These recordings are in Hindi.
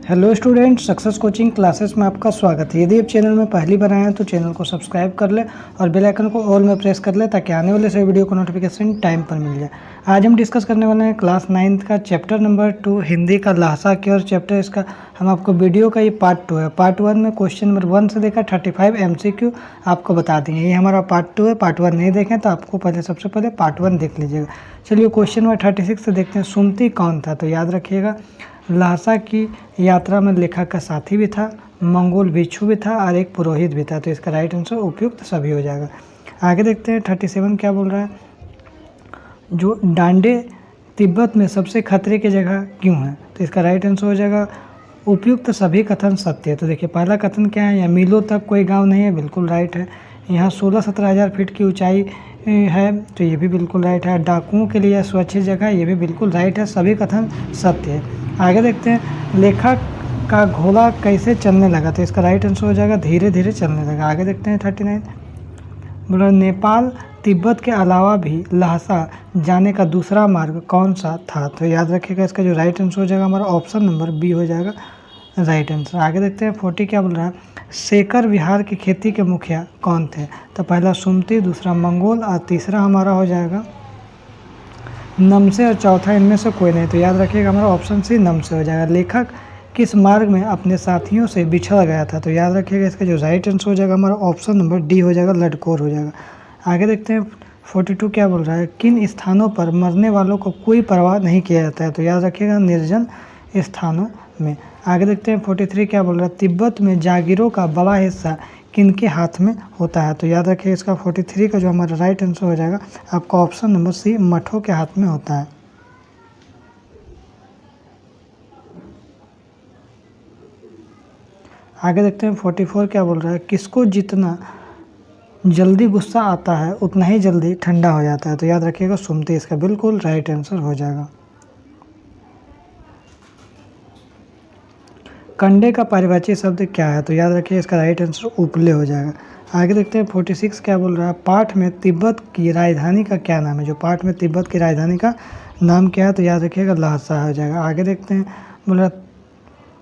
Hello student, success coaching classes में आपका स्वागत है। यदि आप चैनल में पहली बार आए हैं तो चैनल को सब्सक्राइब कर ले और बेल आइकन को ऑल में प्रेस कर ले ताकि आने वाले सभी वीडियो को नोटिफिकेशन टाइम पर मिल जाए। आज हम डिस्कस करने वाले हैं क्लास 9th का चैप्टर नंबर 2 हिंदी का लहसा की, और चैप्टर इसका हम आपको वीडियो का ये पार्ट 2 है। पार्ट 1 में क्वेश्चन नंबर 1 से लेकर 35 MCQ आपको बता देंगे। ये हमारा पार्ट 2 है। पार्ट 1 नहीं देखें तो आपको सबसे पहले पार्ट 1 देख लीजिएगा। चलिए क्वेश्चन नंबर 36 से देखते हैं। सुमति कौन था? तो याद रखिएगा, लहसा की यात्रा में लेखक का साथी भी था, मंगोल भिक्षु भी था और एक पुरोहित भी था। तो इसका राइट आंसर उपयुक्त सभी हो जाएगा। आगे देखते हैं 37 क्या बोल रहा है। जो डांडे तिब्बत में सबसे खतरे की जगह क्यों है? तो इसका राइट आंसर हो जाएगा उपयुक्त सभी कथन सत्य है। तो देखिए पहला कथन क्या है, या मीलों तक कोई गांव नहीं है, बिल्कुल राइट है। यहाँ 16-17 हज़ार फीट की ऊंचाई है, तो ये भी बिल्कुल राइट है। डाकुओं के लिए सुरक्षित जगह, ये भी बिल्कुल राइट है। सभी कथन सत्य है। आगे देखते हैं, लेखक का घोड़ा कैसे चलने लगा? तो इसका राइट आंसर हो जाएगा धीरे धीरे चलने लगा। आगे देखते हैं 39 बोला, नेपाल तिब्बत के अलावा भी लहसा जाने का दूसरा मार्ग कौन सा था? तो याद रखिएगा, इसका जो राइट आंसर हो जाएगा हमारा ऑप्शन नंबर बी हो जाएगा राइट आंसर। आगे देखते हैं 40 क्या बोल रहा है। शेखर विहार की खेती के मुखिया कौन थे? तो पहला सुमति, दूसरा मंगोल और तीसरा हमारा हो जाएगा नमसे, और चौथा इनमें से कोई नहीं। तो याद रखिएगा हमारा ऑप्शन सी नमसे हो जाएगा। लेखक किस मार्ग में अपने साथियों से बिछड़ गया था? तो याद रखिएगा, इसका जो राइट आंसर हो जाएगा हमारा ऑप्शन नंबर डी हो जाएगा, लडकोर हो जाएगा। आगे देखते हैं 42 क्या बोल रहा है। किन स्थानों पर मरने वालों को कोई परवाह नहीं किया जाता है? तो याद रखिएगा निर्जन स्थानों में। आगे देखते हैं 43 क्या बोल रहा है। तिब्बत में जागीरों का बड़ा हिस्सा किनके हाथ में होता है? तो याद रखिए, इसका 43 का जो हमारा राइट आंसर हो जाएगा आपका ऑप्शन नंबर सी मठों के हाथ में होता है। आगे देखते हैं 44 क्या बोल रहा है। किसको जितना जल्दी गुस्सा आता है उतना ही जल्दी ठंडा हो जाता है? तो याद रखिएगा सुमति, इसका बिल्कुल राइट आंसर हो जाएगा। कंडे का पारिभाषिक शब्द क्या है? तो याद रखिए, इसका राइट आंसर उपले हो जाएगा। आगे देखते हैं 46 क्या बोल रहा है। पाठ में तिब्बत की राजधानी का क्या नाम है? जो पाठ में तिब्बत की राजधानी का नाम क्या है? तो याद रखिएगा लहसा हो जाएगा। आगे देखते हैं, बोल रहा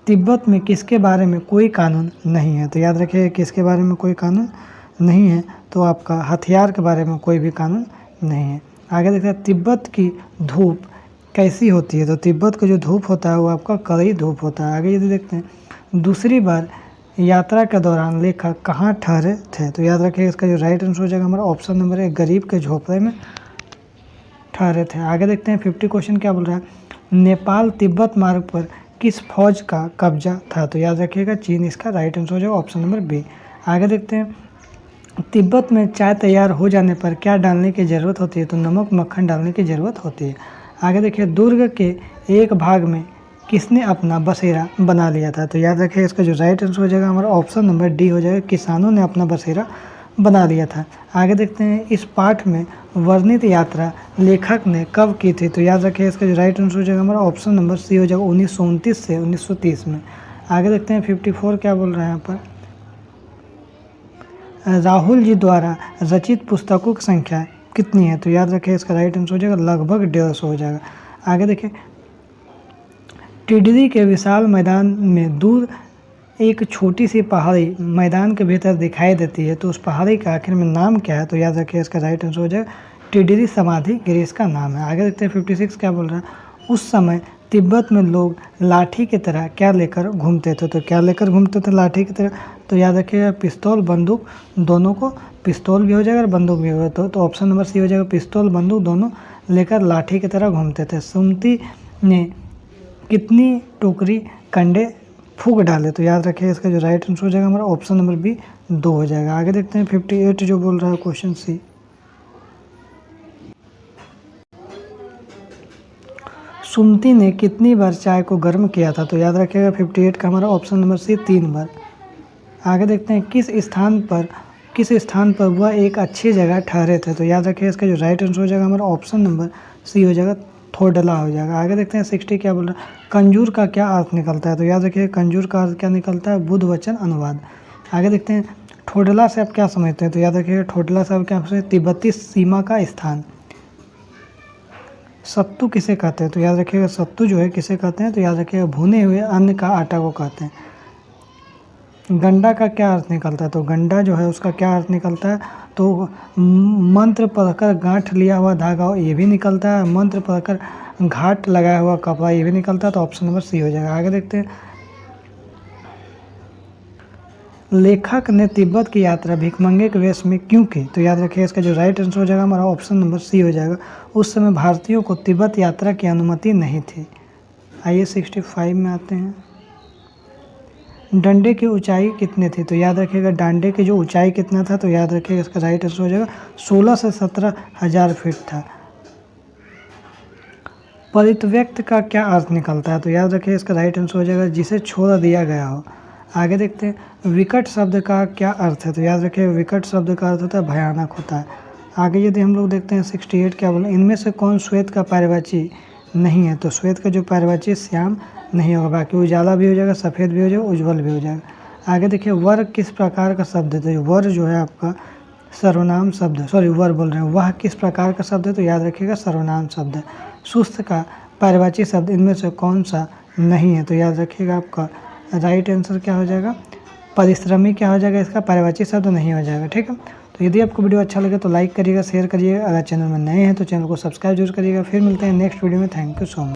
तिब्बत में किसके बारे में कोई कानून नहीं है? तो याद रखिएगा किसके बारे में कोई कानून नहीं है, तो आपका हथियार के बारे में कोई भी कानून नहीं है। आगे देखते हैं, तिब्बत की धूप कैसी होती है? तो तिब्बत का जो धूप होता है वो आपका कड़वी धूप होता है। आगे यदि देखते हैं, दूसरी बार यात्रा के दौरान लेखक कहाँ ठहरे थे? तो याद रखिए, इसका जो राइट आंसर हो जाएगा हमारा ऑप्शन नंबर एक गरीब के झोपड़े में ठहरे थे। आगे देखते हैं 50 क्वेश्चन क्या बोल रहा है। नेपाल तिब्बत मार्ग पर किस फौज का कब्जा था? तो याद रखिएगा चीन, इसका राइट आंसर हो जाएगा ऑप्शन नंबर बी। आगे देखते हैं, तिब्बत में चाय तैयार हो जाने पर क्या डालने की ज़रूरत होती है? तो नमक मक्खन डालने की ज़रूरत होती है। आगे देखिए, दुर्ग के एक भाग में किसने अपना बसेरा बना लिया था? तो याद रखिए, इसका जो राइट आंसर हो जाएगा हमारा ऑप्शन नंबर डी हो जाएगा, किसानों ने अपना बसेरा बना लिया था। आगे देखते हैं, इस पाठ में वर्णित यात्रा लेखक ने कब की थी? तो याद रखिए, इसका जो राइट आंसर हो जाएगा हमारा ऑप्शन नंबर सी हो जाएगा 1929 से 1930 में। आगे देखते हैं 54 क्या बोल रहे हैं यहाँ पर। राहुल जी द्वारा रचित पुस्तकों की संख्या कितनी है? तो याद रखिए, इसका राइट आंसर हो जाएगा लगभग 150 हो जाएगा। आगे देखिए, टिडिरी के विशाल मैदान में दूर एक छोटी सी पहाड़ी मैदान के भीतर दिखाई देती है, तो उस पहाड़ी का आखिर में नाम क्या है? तो याद रखिए, इसका राइट आंसर हो जाएगा टिडिरी समाधि गिरी, इसका नाम है। आगे देखते हैं 56 क्या बोल रहा है। उस समय तिब्बत में लोग लाठी की तरह क्या लेकर घूमते थे? तो क्या लेकर घूमते थे लाठी की तरह? तो याद रखिएगा पिस्तौल बंदूक दोनों को, पिस्तौल भी हो जाएगा और बंदूक भी होगा। तो ऑप्शन नंबर सी हो जाएगा, पिस्तौल बंदूक दोनों लेकर लाठी की तरह घूमते थे। सुमति ने कितनी टोकरी कंडे फूक डाले? तो याद रखिए, इसका जो राइट आंसर हो जाएगा हमारा ऑप्शन नंबर बी 2 हो जाएगा। आगे देखते हैं 58 जो बोल रहा है क्वेश्चन सी। सुमति ने कितनी बार चाय को गर्म किया था? तो याद रखिएगा 58 का हमारा ऑप्शन नंबर सी 3 बार। आगे देखते हैं, किस स्थान पर वह एक अच्छी जगह ठहरे थे? तो याद रखिए, इसका जो राइट आंसर हो जाएगा हमारा ऑप्शन नंबर सी हो जाएगा थोडला हो जाएगा। आगे देखते हैं 60 क्या बोल रहा है। कंजूर का क्या अर्थ निकलता है? तो याद रखिए, कंजूर का अर्थ क्या निकलता है? बुद्ध वचन अनुवाद। आगे देखते हैं, ठोडला से आप क्या समझते हैं? तो याद रखिएगा ठोडला से आप क्या समझते हैं? तिब्बती सीमा का स्थान। सत्तू किसे कहते हैं? तो याद रखिएगा सत्तू जो है किसे कहते हैं? तो याद रखिएगा भुने हुए अन्न का आटा को कहते हैं। गंडा का क्या अर्थ निकलता है? तो गंडा जो है उसका क्या अर्थ निकलता है? तो मंत्र पढ़कर गांठ लिया हुआ धागा, ये भी निकलता है। मंत्र पढ़कर घाट लगाया हुआ कपड़ा, ये भी निकलता है। तो ऑप्शन नंबर सी हो जाएगा। आगे देखते हैं। लेखक ने तिब्बत की यात्रा भिखमंगे के वेश में क्यों की? तो याद रखिए इसका जो राइट आंसर हो जाएगा हमारा ऑप्शन नंबर सी हो जाएगा। उस समय भारतीयों को तिब्बत यात्रा की अनुमति नहीं थी। आइए 65 में आते हैं। डंडे की ऊंचाई कितनी थी? तो याद रखिएगा डांडे की जो ऊंचाई कितना था? तो याद रखिएगा इसका राइट आंसर हो जाएगा 16 से 17 हज़ार फीट था। परित्यक्त का क्या अर्थ निकलता है? तो याद रखिए इसका राइट आंसर हो जाएगा जिसे छोड़ दिया गया हो। आगे देखते हैं। विकट शब्द का क्या अर्थ है? तो याद रखिए विकट शब्द का अर्थ होता है भयानक होता है। आगे यदि हम लोग देखते हैं 68 क्या बोला, इनमें से कौन श्वेत का पर्यायवाची नहीं है? तो श्वेत का जो पर्यायवाची श्याम नहीं होगा, बाकी उजाला भी हो जाएगा, सफ़ेद भी हो जाएगा, उज्ज्वल भी हो जाएगा। आगे देखिए वर किस प्रकार का शब्द है? तो वर जो है आपका सर्वनाम शब्द है, सॉरी वर बोल रहे हैं। वह किस प्रकार का शब्द है? तो याद रखिएगा सर्वनाम शब्द है। सुस्त का पर्यायवाची शब्द इनमें से कौन सा नहीं है? तो याद रखिएगा आपका राइट आंसर क्या हो जाएगा? परिश्रमी क्या हो जाएगा? इसका पर्यायवाची शब्द नहीं हो जाएगा। ठीक है, तो यदि आपको वीडियो अच्छा लगे तो लाइक करिएगा, शेयर करिएगा। अगर चैनल में नए हैं तो चैनल को सब्सक्राइब जरूर करिएगा। फिर मिलते हैं नेक्स्ट वीडियो में। Thank you so much.